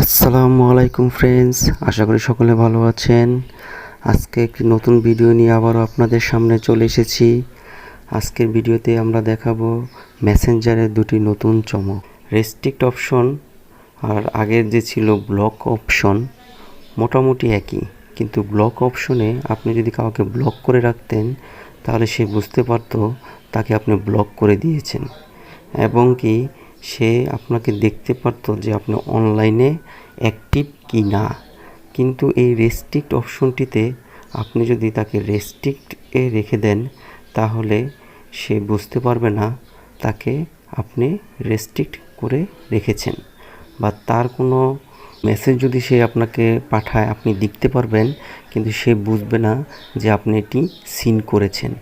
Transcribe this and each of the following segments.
আসসালামু আলাইকুম ফ্রেন্ডস, আশা করি সকলে ভালো আছেন। আজকে একটি নতুন ভিডিও নিয়ে আবারও আপনাদের সামনে চলে এসেছি। আজকের ভিডিওতে আমরা দেখাবো মেসেঞ্জারের দুটি নতুন চমক। রেস্ট্রিক্ট অপশন আর আগের যে ছিল ব্লক অপশন মোটামুটি একই, কিন্তু ব্লক অপশনে আপনি যদি কাউকে ব্লক করে রাখতেন তাহলে সে বুঝতে পারতো তাকে আপনি ব্লক করে দিয়েছেন, এবং কি সে আপনাকে দেখতে পারতো যে আপনি অনলাইনে অ্যাক্টিভ কি না। কিন্তু এই রেস্ট্রিক্ট অপশনটিতে আপনি যদি তাকে রেস্ট্রিক্টে রেখে দেন তাহলে সে বুঝতে পারবে না তাকে আপনি রেস্ট্রিক্ট করে রেখেছেন, বা তার কোনো মেসেজ যদি সে আপনাকে পাঠায় আপনি দেখতে পারবেন, কিন্তু সে বুঝবে না যে আপনি এটি সিন করেছেন।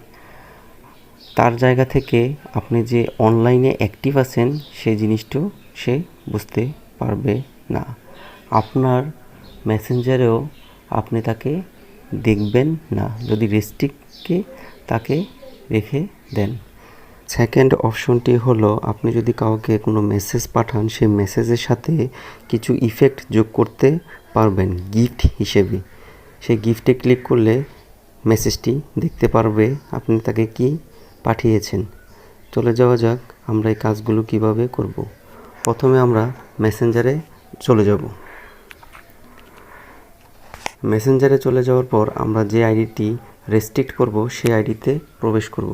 তার জায়গা থেকে আপনি যে অনলাইনে অ্যাক্টিভ আছেন সেই জিনিসটাও সে বুঝতে পারবে না। আপনার মেসেঞ্জারেও আপনি তাকে দেখবেন না যদি রেস্ট্রিক্টকে তাকে রেখে দেন। সেকেন্ড অপশনটি হলো, আপনি যদি কাউকে কোনো মেসেজ পাঠান সেই মেসেজের সাথে কিছু ইফেক্ট যোগ করতে পারবেন গিফট হিসেবে। সেই গিফটে ক্লিক করলে মেসেজটি দেখতে পারবে আপনি তাকে কি পাঠিয়েছেন। চলে যাওয়া যাক আমরা এই কাজগুলো কিভাবে করব। প্রথমে আমরা মেসেঞ্জারে চলে যাব। মেসেঞ্জারে চলে যাওয়ার পর আমরা যে আইডিটি রেস্ট্রিক্ট করব সেই আইডিতে প্রবেশ করব।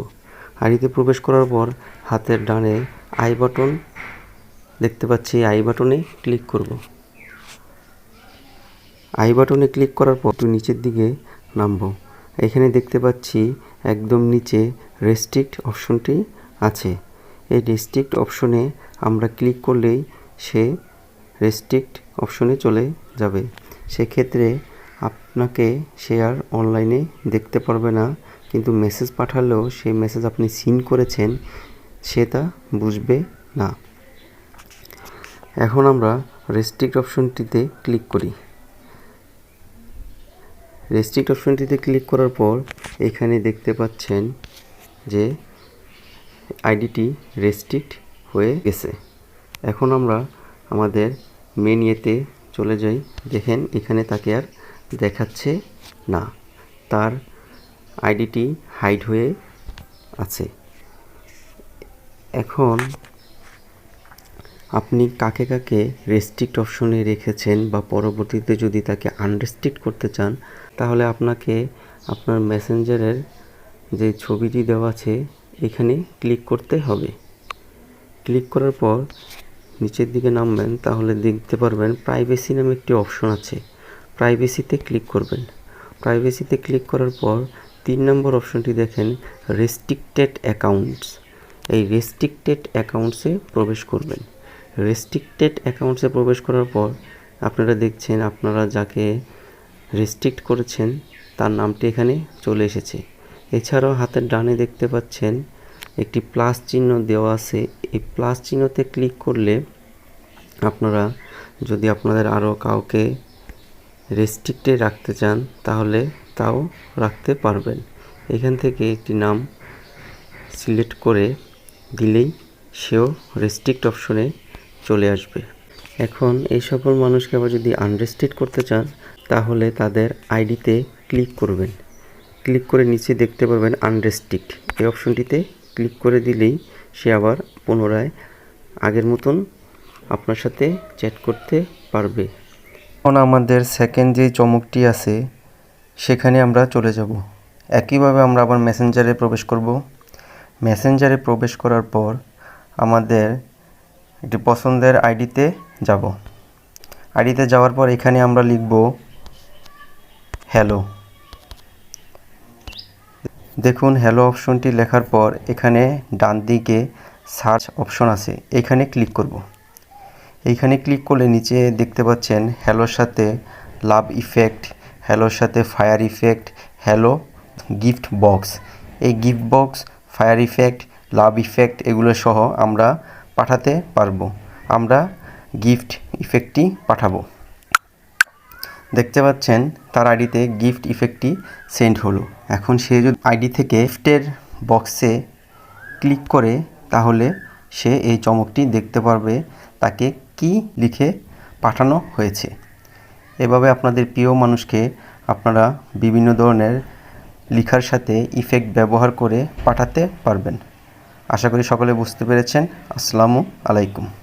আইডিতে প্রবেশ করার পর হাতের ডানে আই বাটন দেখতে পাচ্ছি, আই বাটনে ক্লিক করব। আই বাটনে ক্লিক করার পর একটু নিচের দিকে নামব। এখানে দেখতে পাচ্ছি একদম নিচে রেস্ট্রিক্ট অপশনটি আছে। এই রেস্ট্রিক্ট অপশনে আমরা ক্লিক করলেই সে রেস্ট্রিক্ট অপশনে চলে যাবে। সেক্ষেত্রে আপনাকে সে আর অনলাইনে দেখতে পারবে না, কিন্তু মেসেজ পাঠালেও সেই মেসেজ আপনি সিন করেছেন সে তা বুঝবে না। এখন আমরা রেস্ট্রিক্ট অপশনটিতে ক্লিক করি। রেস্ট্রিক্ট অপশনটিতে ক্লিক করার পর এখানে দেখতে পাচ্ছেন যে আইডিটি রেস্ট্রিক্ট হয়ে গেছে। এখন আমরা আমাদের মেন ইয়েতে চলে যাই। দেখেন এখানে তাকে আর দেখাচ্ছে না, তার আইডিটি হাইড হয়ে আছে। এখন আপনি কাকে কাকে রেস্ট্রিক্ট অপশনে রেখেছেন বা পরবর্তীতে যদি তাকে আনরেস্ট্রিক্ট করতে চান তাহলে আপনাকে আপনার মেসেঞ্জারের যে ছবিটি দেওয়া আছে এখানে ক্লিক করতে হবে। ক্লিক করার পর নিচের দিকে নামবেন, তাহলে দেখতে পারবেন প্রাইভেসি নামে একটি অপশন আছে। প্রাইভেসিতে ক্লিক করবেন। প্রাইভেসিতে ক্লিক করার পর 3 নম্বর অপশনটি দেখেন রেস্ট্রিক্টেড অ্যাকাউন্টস। এই রেস্ট্রিক্টেড অ্যাকাউন্টসে প্রবেশ করবেন। রেস্ট্রিক্টেড অ্যাকাউন্টসে প্রবেশ করার পর আপনারা দেখছেন আপনারা যাকে রেস্ট্রিক্ট করেছেন তার নামটি এখানে চলে এসেছে। এছাড়াও হাতের ডানে দেখতে পাচ্ছেন একটি প্লাস চিহ্ন দেওয়া আছে। এই প্লাস চিহ্নতে ক্লিক করলে আপনারা যদি আপনাদের আরও কাউকে রেস্ট্রিক্টে রাখতে চান তাহলে তাও রাখতে পারবেন। এখান থেকে একটি নাম সিলেক্ট করে দিলেই সেও রেস্ট্রিক্ট অপশনে চলে আসবে। এখন এই সকল মানুষকে আবার যদি আনরেস্ট্রিক্ট করতে চান তাহলে তাদের আইডিতে ক্লিক করবেন। ক্লিক করে নিচে দেখতে পারবেন আনরেস্ট্রিক্ট। এই অপশনটিতে ক্লিক করে দিলেই সে আবার পুনরায় আগের মতন আপনার সাথে চ্যাট করতে পারবে। এখন আমাদের সেকেন্ড যে চমকটি আছে সেখানে আমরা চলে যাব। একইভাবে আমরা আবার মেসেঞ্জারে প্রবেশ করব। মেসেঞ্জারে প্রবেশ করার পর আমাদের একটি পছন্দের আইডিতে যাব। আইডিতে যাওয়ার পর এখানে আমরা লিখব হ্যালো। দেখুন হ্যালো অপশনটি লেখার পর এখানে ডান দিকে সার্চ অপশন আছে, এখানে ক্লিক করব। এইখানে ক্লিক করলে নিচে দেখতে পাচ্ছেন হ্যালোর সাথে লাভ ইফেক্ট, হ্যালোর সাথে fire effect, hello gift box. এই গিফট বক্স, ফায়ার ইফেক্ট, লাভ ইফেক্ট এগুলো সহ আমরা পাঠাতে পারবো। আমরা গিফট ইফেক্টটি পাঠাবো। দেখতে পাচ্ছেন তার আইডিতে গিফট ইফেক্টটি সেন্ড হলো। এখন সে যদি আইডি থেকে গিফটের বক্সে ক্লিক করে তাহলে সে এই চমকটি দেখতে পারবে তাকে কি লিখে পাঠানো হয়েছে। এভাবে আপনাদের প্রিয় মানুষকে আপনারা বিভিন্ন ধরনের লেখার সাথে ইফেক্ট ব্যবহার করে পাঠাতে পারবেন। আশা করি সকলে বুঝতে পেরেছেন। আসসালামু আলাইকুম।